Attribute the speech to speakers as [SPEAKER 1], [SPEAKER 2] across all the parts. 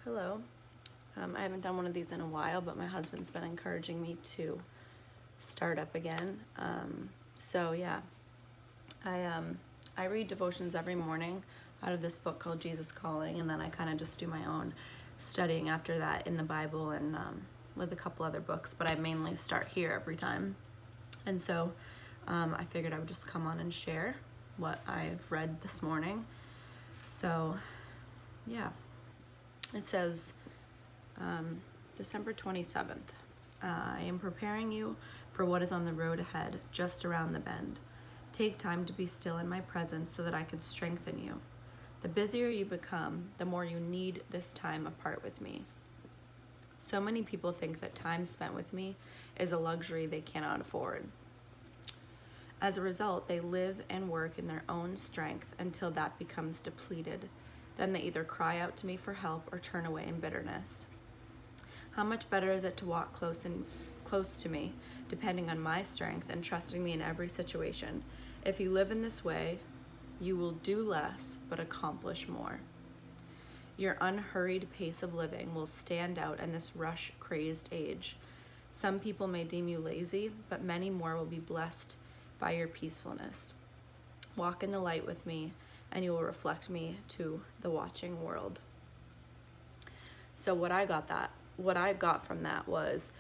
[SPEAKER 1] Hello. I haven't done one of these in a while, but my husband's been encouraging me to start up again. So yeah, I read devotions every morning out of this book called Jesus Calling, and then I kind of just do my own studying after that in the Bible and with a couple other books. But I mainly start here every time, and so I figured I would just come on and share what I've read this morning. So yeah, it says. December 27th. I am preparing you for what is on the road ahead, just around the bend. Take time to be still in my presence so that I can strengthen you. The busier you become, the more you need this time apart with me. So many people think that time spent with me is a luxury they cannot afford. As a result, they live and work in their own strength until that becomes depleted. Then they either cry out to me for help or turn away in bitterness. How much better is it to walk close to me, depending on my strength and trusting me in every situation? If you live in this way, you will do less but accomplish more. Your unhurried pace of living will stand out in this rush-crazed age. Some people may deem you lazy, but many more will be blessed by your peacefulness. Walk in the light with me, and you will reflect me to the watching world. So what I got from that was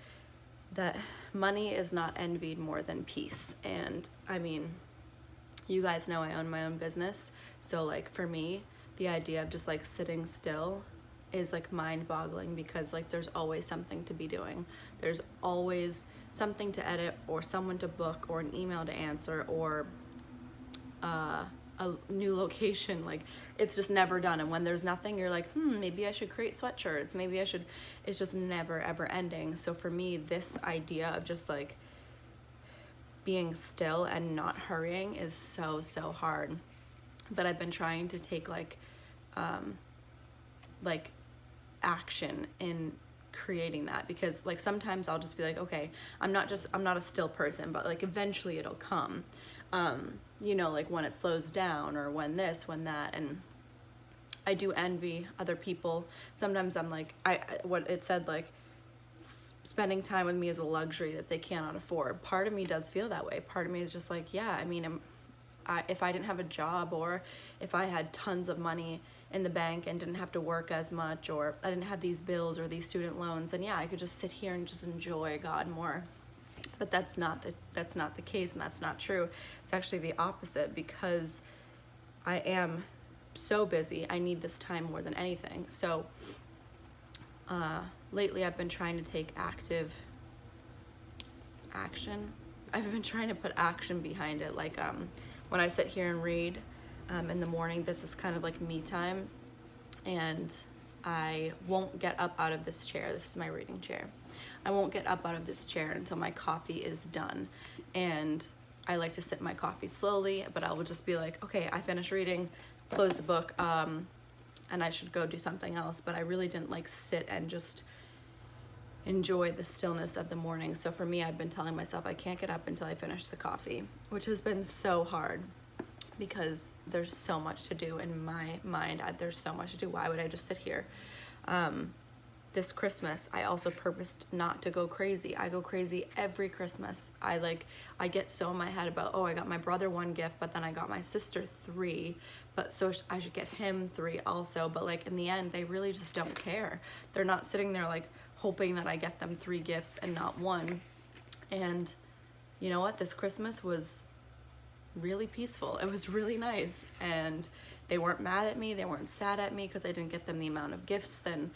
[SPEAKER 1] that money is not envied more than peace. And I mean, you guys know I own my own business. So like for me, the idea of just like sitting still is like mind-boggling because like there's always something to be doing. There's always something to edit or someone to book or an email to answer or a new location. Like it's just never done, and when there's nothing, you're like, maybe I should create sweatshirts, maybe I should. It's just never ever ending. So for me, this idea of just like being still and not hurrying is so hard. But I've been trying to take like action in creating that, because like sometimes I'll just be like, okay, I'm not a still person, but like eventually it'll come. Like when it slows down or when this, when that. And I do envy other people. Sometimes I'm like, what it said, like spending time with me is a luxury that they cannot afford. Part of me does feel that way. Part of me is just like, yeah, I mean, if I didn't have a job, or if I had tons of money in the bank and didn't have to work as much, or I didn't have these bills or these student loans, and yeah, I could just sit here and just enjoy God more. But that's not the case, and that's not true. It's actually the opposite, because I am so busy. I need this time more than anything. So lately I've been trying to take active action. I've been trying to put action behind it. Like when I sit here and read in the morning, this is kind of like me time, and I won't get up out of this chair. This is my reading chair. I won't get up out of this chair until my coffee is done. And I like to sip my coffee slowly, but I will just be like, okay, I finished reading, close the book, and I should go do something else. But I really didn't like sit and just enjoy the stillness of the morning. So for me, I've been telling myself I can't get up until I finish the coffee, which has been so hard because there's so much to do in my mind. There's so much to do. Why would I just sit here? This Christmas, I also purposed not to go crazy. I go crazy every Christmas. I get so in my head about, I got my brother 1 gift, but then I got my sister 3, but so I should get him 3 also. But like in the end, they really just don't care. They're not sitting there like hoping that I get them 3 gifts and not 1. And you know what? This Christmas was really peaceful. It was really nice, and they weren't mad at me. They weren't sad at me because I didn't get them the amount of gifts. Then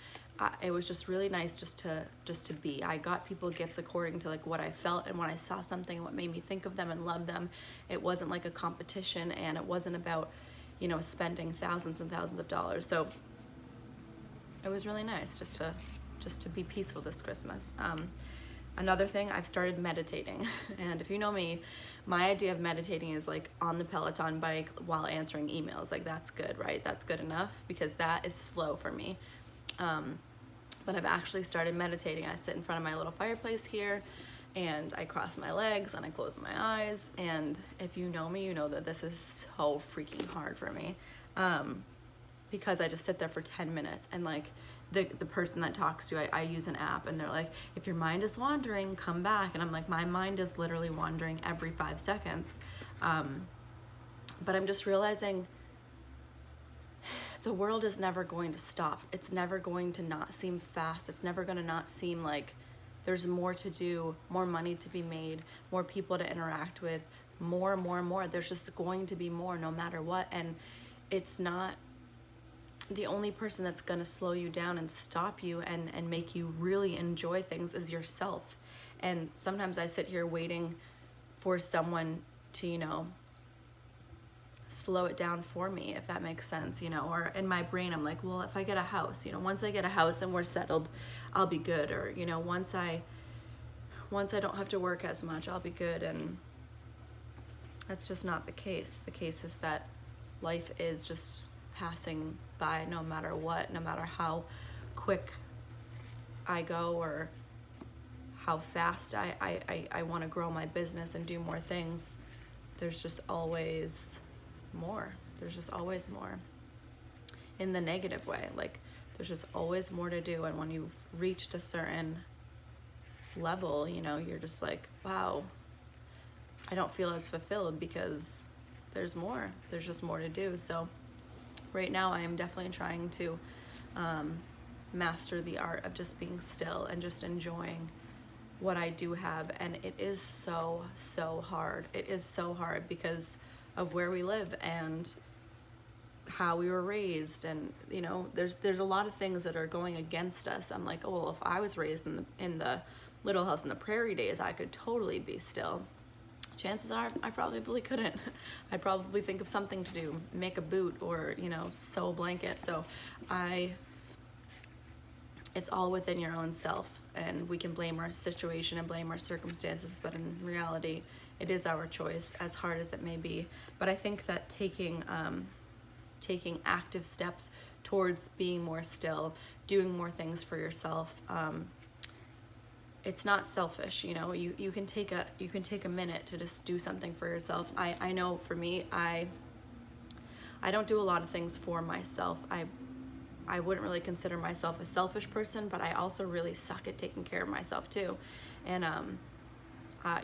[SPEAKER 1] it was just really nice just to be. I got people gifts according to like what I felt, and when I saw something, what made me think of them and love them. It wasn't like a competition, and it wasn't about spending thousands and thousands of dollars. So it was really nice just to be peaceful this Christmas. Another thing, I've started meditating. And if you know me, my idea of meditating is like on the Peloton bike while answering emails. Like that's good, right? That's good enough, because that is slow for me. But I've actually started meditating. I sit in front of my little fireplace here, and I cross my legs and I close my eyes. And if you know me, you know that this is so freaking hard for me. because I just sit there for 10 minutes and like the person that talks to you, I use an app and they're like, if your mind is wandering, come back. And I'm like, my mind is literally wandering every 5 seconds. But I'm just realizing the world is never going to stop. It's never going to not seem fast. It's never going to not seem like there's more to do, more money to be made, more people to interact with, more. There's just going to be more no matter what. And it's not the only person that's going to slow you down and stop you and make you really enjoy things is yourself. And sometimes I sit here waiting for someone to, you know, slow it down for me, if that makes sense, you know. Or in my brain I'm like, well, if I get a house, you know, once I get a house and we're settled, I'll be good. Or, you know, once I don't have to work as much, I'll be good. And that's just not the case. The case is that life is just passing by no matter what, no matter how quick I go or how fast I want to grow my business and do more things. There's just always more. There's just always more. In the negative way, like there's just always more to do. And when you've reached a certain level, you know, you're just like, wow, I don't feel as fulfilled because there's more. There's just more to do. So right now I am definitely trying to master the art of just being still and just enjoying what I do have. And it is so hard. It is so hard because of where we live and how we were raised. And, you know, there's a lot of things that are going against us. I'm like, oh, well, if I was raised in the Little House on the Prairie days, I could totally be still. Chances are I probably couldn't. I'd probably think of something to do, make a boot or, you know, sew a blanket. So it's all within your own self, and we can blame our situation and blame our circumstances, but in reality, it is our choice, as hard as it may be. But I think that taking active steps towards being more still, doing more things for yourself, it's not selfish, you know. You can take a minute to just do something for yourself. I know for me, I don't do a lot of things for myself. I wouldn't really consider myself a selfish person, but I also really suck at taking care of myself too. And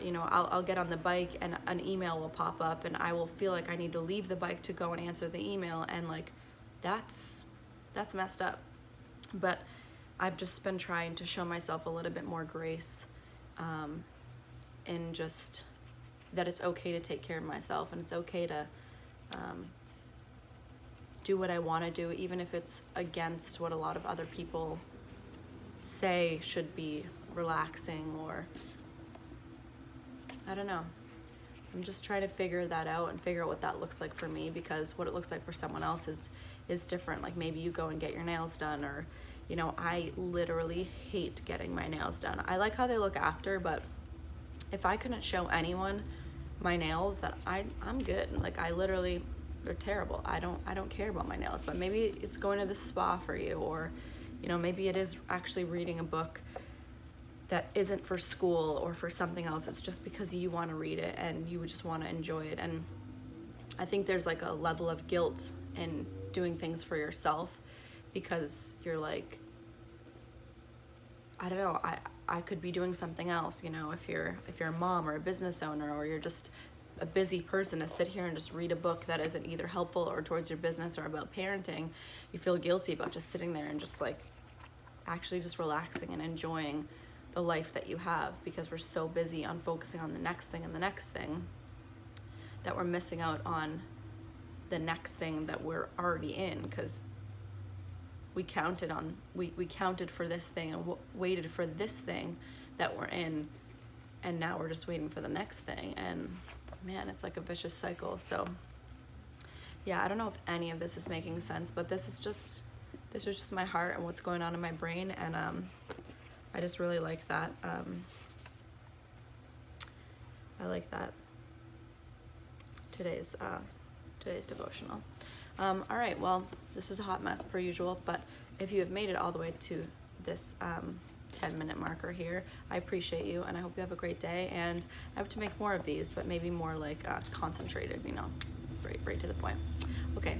[SPEAKER 1] you know, I'll get on the bike and an email will pop up and I will feel like I need to leave the bike to go and answer the email, and like that's messed up. But I've just been trying to show myself a little bit more grace, and just that it's okay to take care of myself, and it's okay to do what I want to do, even if it's against what a lot of other people say should be relaxing, or I don't know. I'm just trying to figure that out and figure out what that looks like for me, because what it looks like for someone else is different. Like maybe you go and get your nails done, or, you know, I literally hate getting my nails done. I like how they look after, but if I couldn't show anyone my nails, that I'm good. Like I literally, they're terrible. I don't care about my nails. But maybe it's going to the spa for you, or, you know, maybe it is actually reading a book that isn't for school or for something else. It's just because you want to read it and you just want to enjoy it. And I think there's like a level of guilt in doing things for yourself, because you're like, I don't know, I could be doing something else, you know. If you're a mom or a business owner, or you're just a busy person, to sit here and just read a book that isn't either helpful or towards your business or about parenting, you feel guilty about just sitting there and just like actually just relaxing and enjoying the life that you have, because we're so busy on focusing on the next thing and the next thing that we're missing out on the next thing that we're already in, because we counted for this thing and waited for this thing that we're in, and now we're just waiting for the next thing. And man, it's like a vicious cycle. So yeah, I don't know if any of this is making sense, but this is just my heart and what's going on in my brain. And I just really like that. I like that today's devotional. All right, well, this is a hot mess per usual, but if you have made it all the way to this 10-minute marker here, I appreciate you, and I hope you have a great day. And I have to make more of these, but maybe more like concentrated, you know, right to the point. Okay,